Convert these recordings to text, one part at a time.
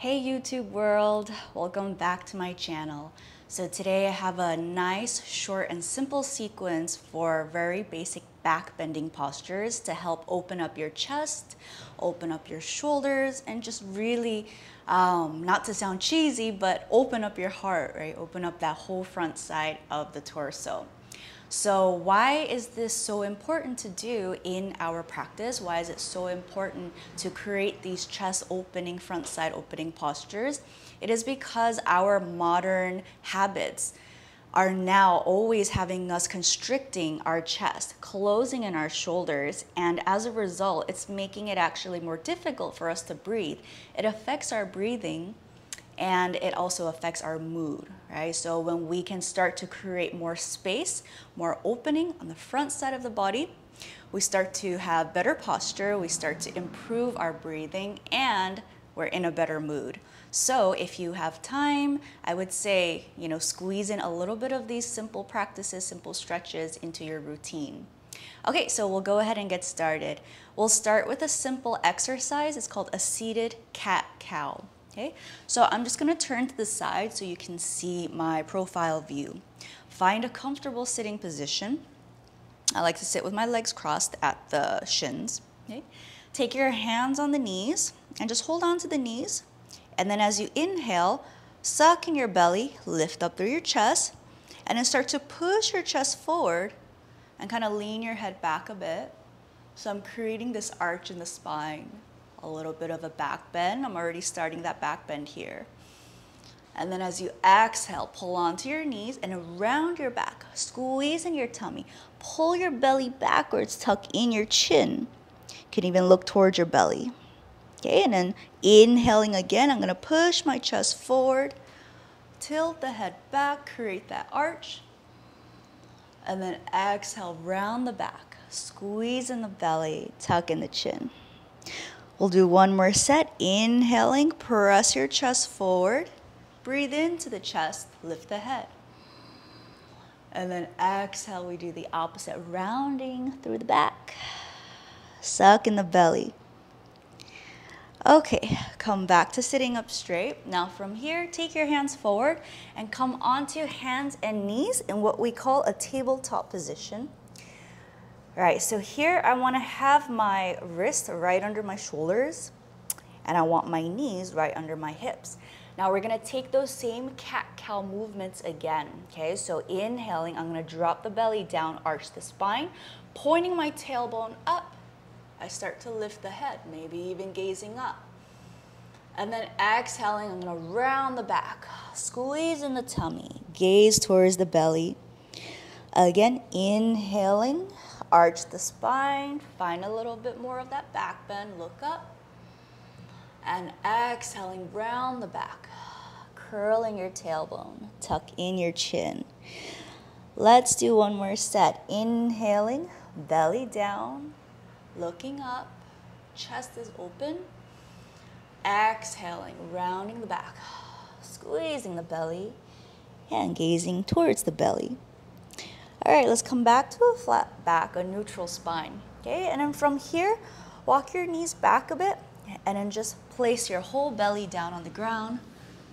Hey YouTube world, welcome back to my channel. So today I have a nice, short and simple sequence for very basic back bending postures to help open up your chest, open up your shoulders, and just really, not to sound cheesy, but open up your heart, right? Open up that whole front side of the torso. So why is this so important to do in our practice? Why is it so important to create these chest opening, front side opening postures? It is because our modern habits are now always having us constricting our chest, closing in our shoulders, and as a result, it's making it actually more difficult for us to breathe. It affects our breathing, and it also affects our mood, right? So when we can start to create more space, more opening on the front side of the body, we start to have better posture, we start to improve our breathing, and we're in a better mood. So if you have time, I would say, squeeze in a little bit of these simple practices, simple stretches into your routine. Okay, so we'll go ahead and get started. We'll start with a simple exercise. It's called a seated cat-cow. Okay, so I'm just going to turn to the side so you can see my profile view. Find a comfortable sitting position. I like to sit with my legs crossed at the shins. Okay, take your hands on the knees and just hold on to the knees. And then as you inhale, suck in your belly, lift up through your chest, and then start to push your chest forward and kind of lean your head back a bit. So I'm creating this arch in the spine. A little bit of a back bend. I'm already starting that back bend here. And then as you exhale, pull onto your knees and around your back, squeeze in your tummy, pull your belly backwards, tuck in your chin. You can even look towards your belly. Okay, and then inhaling again, I'm gonna push my chest forward, tilt the head back, create that arch. And then exhale, round the back, squeeze in the belly, tuck in the chin. We'll do one more set. Inhaling, press your chest forward. Breathe into the chest, lift the head. And then exhale, we do the opposite, rounding through the back. Suck in the belly. Okay, come back to sitting up straight. Now from here, take your hands forward and come onto hands and knees in what we call a tabletop position. All right, so here I want to have my wrist right under my shoulders and I want my knees right under my hips. Now we're going to take those same cat-cow movements again, okay? So inhaling, I'm going to drop the belly down, arch the spine, pointing my tailbone up. I start to lift the head, maybe even gazing up. And then exhaling, I'm going to round the back, squeeze in the tummy, gaze towards the belly. Again, inhaling. Arch the spine, find a little bit more of that back bend, look up. And exhaling, round the back, curling your tailbone, tuck in your chin. Let's do one more set. Inhaling, belly down, looking up, chest is open. Exhaling, rounding the back, squeezing the belly, and gazing towards the belly. All right, let's come back to a flat back, a neutral spine. Okay, and then from here, walk your knees back a bit and then just place your whole belly down on the ground.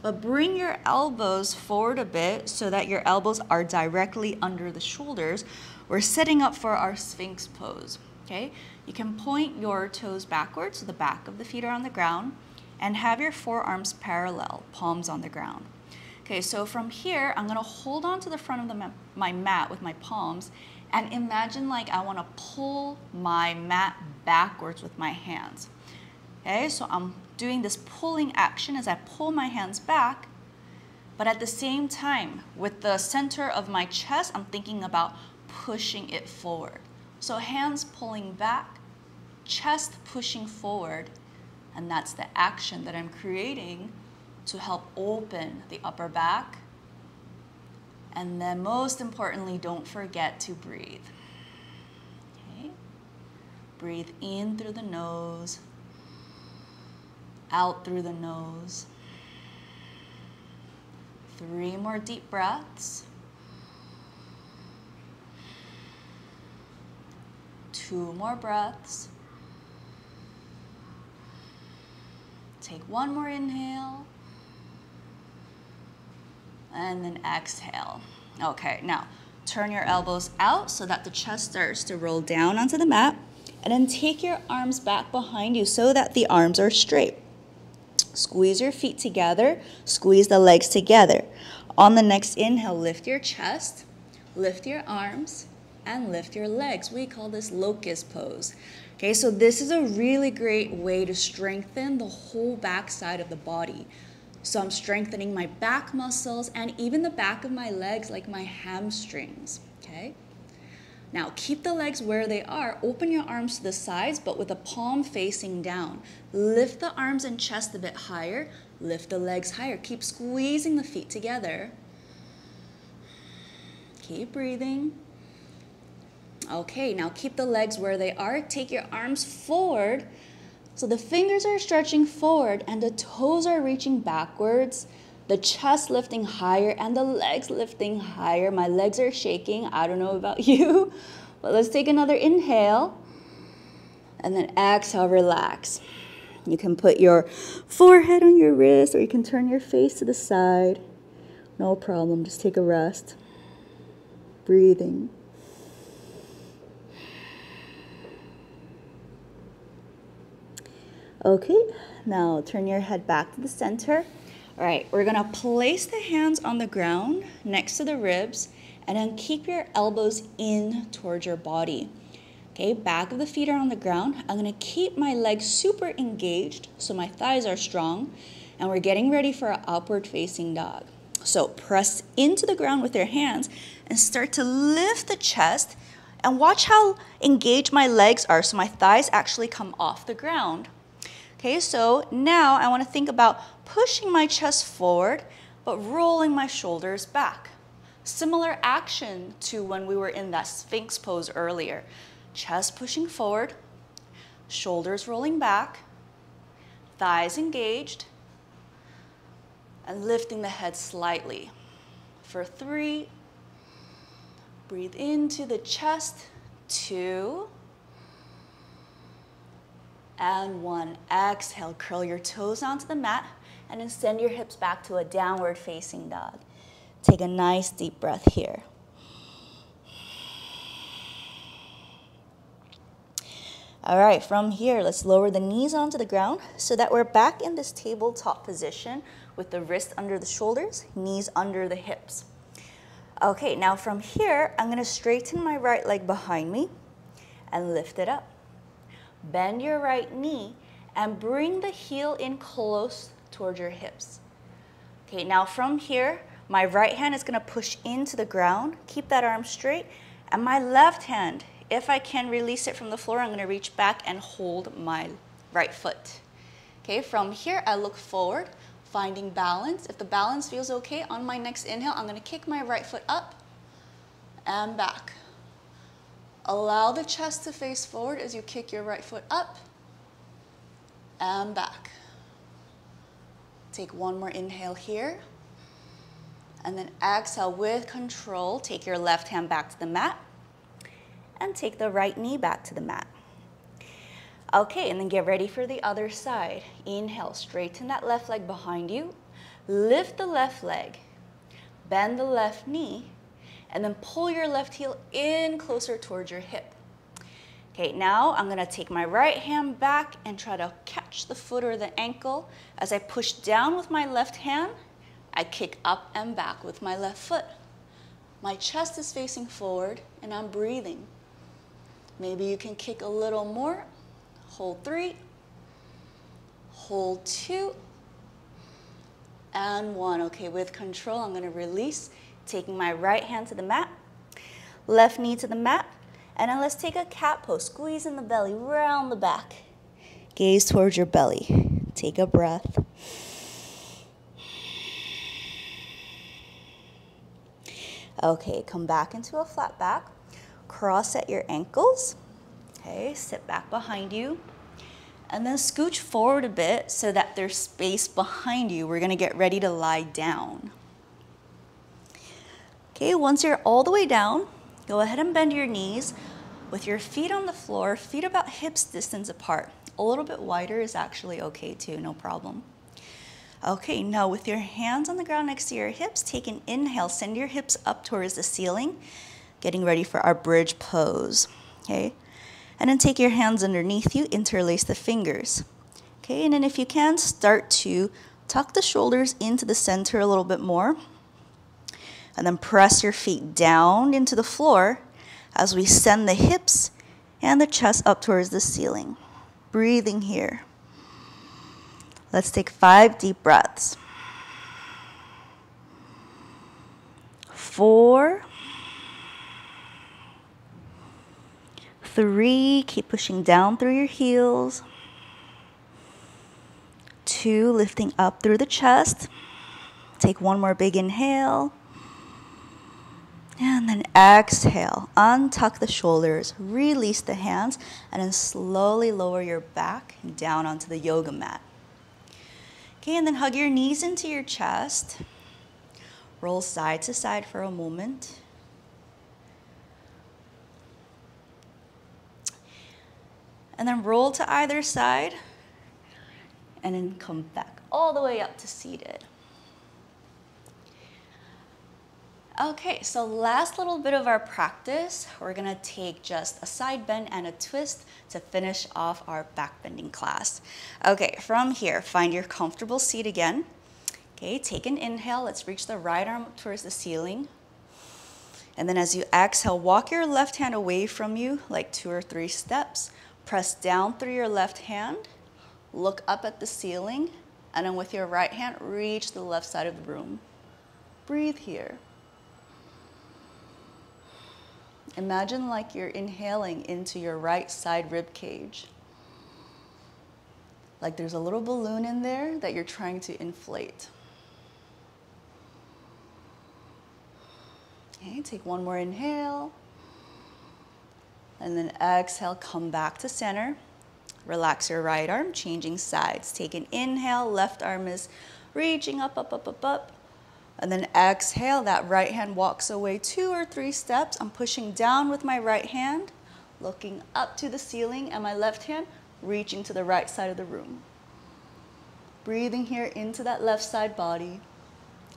But bring your elbows forward a bit so that your elbows are directly under the shoulders. We're setting up for our Sphinx Pose. Okay, you can point your toes backwards so the back of the feet are on the ground and have your forearms parallel, palms on the ground. Okay, so from here, I'm gonna hold on to the front of my mat with my palms and imagine like I wanna pull my mat backwards with my hands. Okay, so I'm doing this pulling action as I pull my hands back, but at the same time, with the center of my chest, I'm thinking about pushing it forward. So hands pulling back, chest pushing forward, and that's the action that I'm creating to help open the upper back. And then most importantly, don't forget to breathe. Okay? Breathe in through the nose, out through the nose. 3 more deep breaths. 2 more breaths. Take one more inhale. And then exhale. Okay, now turn your elbows out so that the chest starts to roll down onto the mat. And then take your arms back behind you so that the arms are straight. Squeeze your feet together, squeeze the legs together. On the next inhale, lift your chest, lift your arms, and lift your legs. We call this Locus Pose. Okay, so this is a really great way to strengthen the whole back side of the body. So I'm strengthening my back muscles and even the back of my legs, like my hamstrings, okay? Now, keep the legs where they are. Open your arms to the sides, but with the palm facing down. Lift the arms and chest a bit higher. Lift the legs higher. Keep squeezing the feet together. Keep breathing. Okay, now keep the legs where they are. Take your arms forward. So the fingers are stretching forward and the toes are reaching backwards. The chest lifting higher and the legs lifting higher. My legs are shaking. I don't know about you, but let's take another inhale. And then exhale, relax. You can put your forehead on your wrist or you can turn your face to the side. No problem, just take a rest. Breathing. Okay, now turn your head back to the center. All right, we're gonna place the hands on the ground next to the ribs and then keep your elbows in towards your body. Okay, back of the feet are on the ground. I'm gonna keep my legs super engaged so my thighs are strong and we're getting ready for an upward facing dog. So press into the ground with your hands and start to lift the chest and watch how engaged my legs are so my thighs actually come off the ground. Okay, so now I want to think about pushing my chest forward, but rolling my shoulders back. Similar action to when we were in that Sphinx pose earlier. Chest pushing forward, shoulders rolling back, thighs engaged, and lifting the head slightly. For 3, breathe into the chest, 2, and 1. Exhale, curl your toes onto the mat and then send your hips back to a downward facing dog. Take a nice deep breath here. All right, from here, let's lower the knees onto the ground so that we're back in this tabletop position with the wrist under the shoulders, knees under the hips. Okay, now from here, I'm gonna straighten my right leg behind me and lift it up. Bend your right knee and bring the heel in close towards your hips. Okay, now from here, my right hand is gonna push into the ground. Keep that arm straight. And my left hand, if I can release it from the floor, I'm gonna reach back and hold my right foot. Okay, from here, I look forward, finding balance. If the balance feels okay, on my next inhale, I'm gonna kick my right foot up and back. Allow the chest to face forward as you kick your right foot up and back. Take one more inhale here. And then exhale with control. Take your left hand back to the mat and take the right knee back to the mat. Okay, and then get ready for the other side. Inhale, straighten that left leg behind you. Lift the left leg. Bend the left knee. And then pull your left heel in closer towards your hip. Okay, now I'm gonna take my right hand back and try to catch the foot or the ankle. As I push down with my left hand, I kick up and back with my left foot. My chest is facing forward and I'm breathing. Maybe you can kick a little more. Hold 3, hold 2, and 1. Okay, with control, I'm gonna release. Taking my right hand to the mat, left knee to the mat, and then let's take a cat pose. Squeeze in the belly, round the back. Gaze towards your belly. Take a breath. Okay, come back into a flat back. Cross at your ankles. Okay, sit back behind you. And then scooch forward a bit so that there's space behind you. We're gonna get ready to lie down. Okay, once you're all the way down, go ahead and bend your knees with your feet on the floor, feet about hips distance apart. A little bit wider is actually okay too, no problem. Okay, now with your hands on the ground next to your hips, take an inhale, send your hips up towards the ceiling, getting ready for our bridge pose, okay? And then take your hands underneath you, interlace the fingers, okay? And then if you can, start to tuck the shoulders into the center a little bit more, and then press your feet down into the floor as we send the hips and the chest up towards the ceiling. Breathing here. Let's take 5 deep breaths. 4, 3, keep pushing down through your heels. 2, lifting up through the chest. Take one more big inhale. And then exhale, untuck the shoulders, release the hands, and then slowly lower your back down onto the yoga mat. Okay, and then hug your knees into your chest. Roll side to side for a moment. And then roll to either side, and then come back all the way up to seated. Okay, so last little bit of our practice, we're gonna take just a side bend and a twist to finish off our back bending class. Okay, from here, find your comfortable seat again. Okay, take an inhale, let's reach the right arm up towards the ceiling. And then as you exhale, walk your left hand away from you, like 2 or 3 steps. Press down through your left hand, look up at the ceiling, and then with your right hand, reach the left side of the room. Breathe here. Imagine like you're inhaling into your right side rib cage. Like there's a little balloon in there that you're trying to inflate. Okay, take one more inhale. And then exhale, come back to center. Relax your right arm, changing sides. Take an inhale, left arm is reaching up, up, up, up, up. And then exhale, that right hand walks away 2 or 3 steps. I'm pushing down with my right hand, looking up to the ceiling, and my left hand reaching to the right side of the room. Breathing here into that left side body.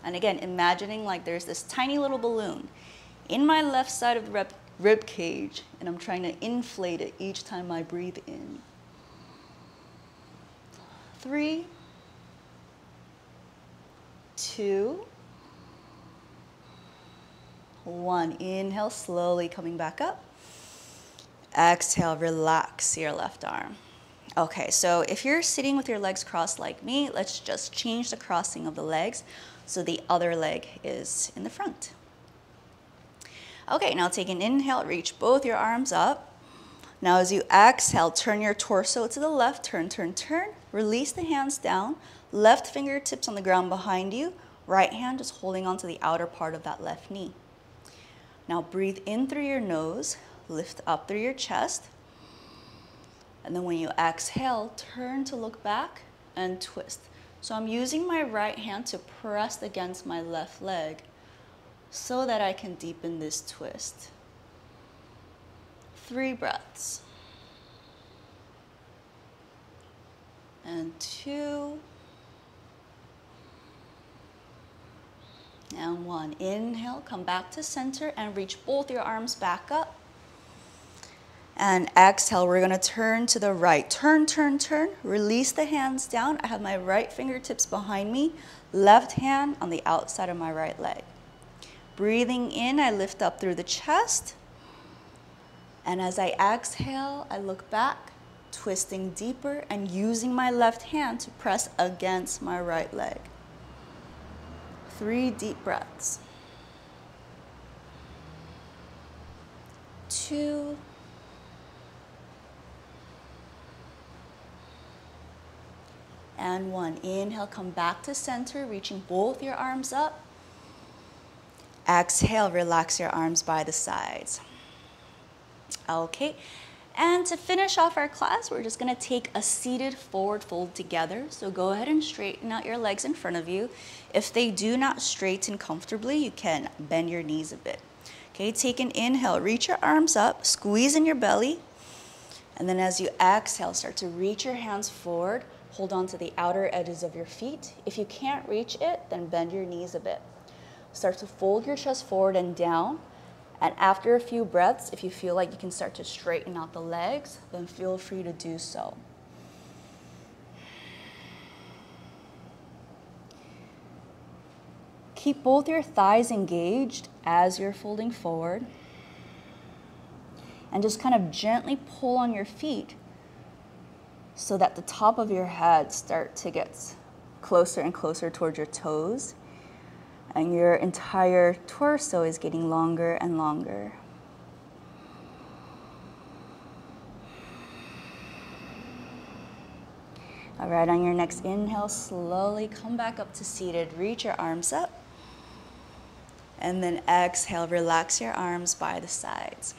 And again, imagining like there's this tiny little balloon in my left side of the rib cage, and I'm trying to inflate it each time I breathe in. 3, 2, 1. Inhale, slowly coming back up. Exhale, relax your left arm. Okay, so if you're sitting with your legs crossed like me, let's just change the crossing of the legs so the other leg is in the front. Okay, now take an inhale, reach both your arms up. Now as you exhale, turn your torso to the left, turn, turn, turn. Release the hands down, left fingertips on the ground behind you, right hand just holding onto the outer part of that left knee. Now breathe in through your nose, lift up through your chest, and then when you exhale, turn to look back and twist. So I'm using my right hand to press against my left leg so that I can deepen this twist. 3 breaths. And 2. And 1. Inhale, come back to center and reach both your arms back up. And exhale, we're gonna turn to the right. Turn, turn, turn. Release the hands down. I have my right fingertips behind me, left hand on the outside of my right leg. Breathing in, I lift up through the chest. And as I exhale, I look back, twisting deeper and using my left hand to press against my right leg. 3 deep breaths. 2. And 1. Inhale, come back to center, reaching both your arms up. Exhale, relax your arms by the sides. Okay, and to finish off our class, we're just gonna take a seated forward fold together. So go ahead and straighten out your legs in front of you. If they do not straighten comfortably, you can bend your knees a bit. Okay, take an inhale, reach your arms up, squeeze in your belly, And then as you exhale, start to reach your hands forward. Hold on to the outer edges of your feet. If you can't reach it, then bend your knees a bit. Start to fold your chest forward and down. And after a few breaths, if you feel like you can start to straighten out the legs, then feel free to do so. Keep both your thighs engaged as you're folding forward. And just kind of gently pull on your feet so that the top of your head start to get closer and closer towards your toes. And your entire torso is getting longer and longer. All right, on your next inhale, slowly come back up to seated. Reach your arms up. And then exhale, relax your arms by the sides.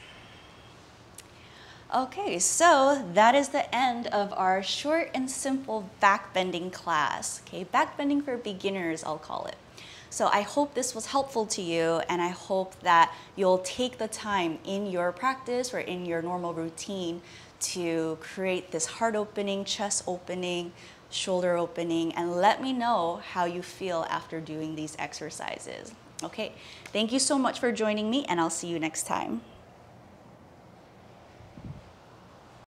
Okay, so that is the end of our short and simple back bending class. Okay, back bending for beginners, I'll call it. So I hope this was helpful to you, and I hope that you'll take the time in your practice or in your normal routine to create this heart opening, chest opening, shoulder opening, and let me know how you feel after doing these exercises. Okay, thank you so much for joining me, and I'll see you next time.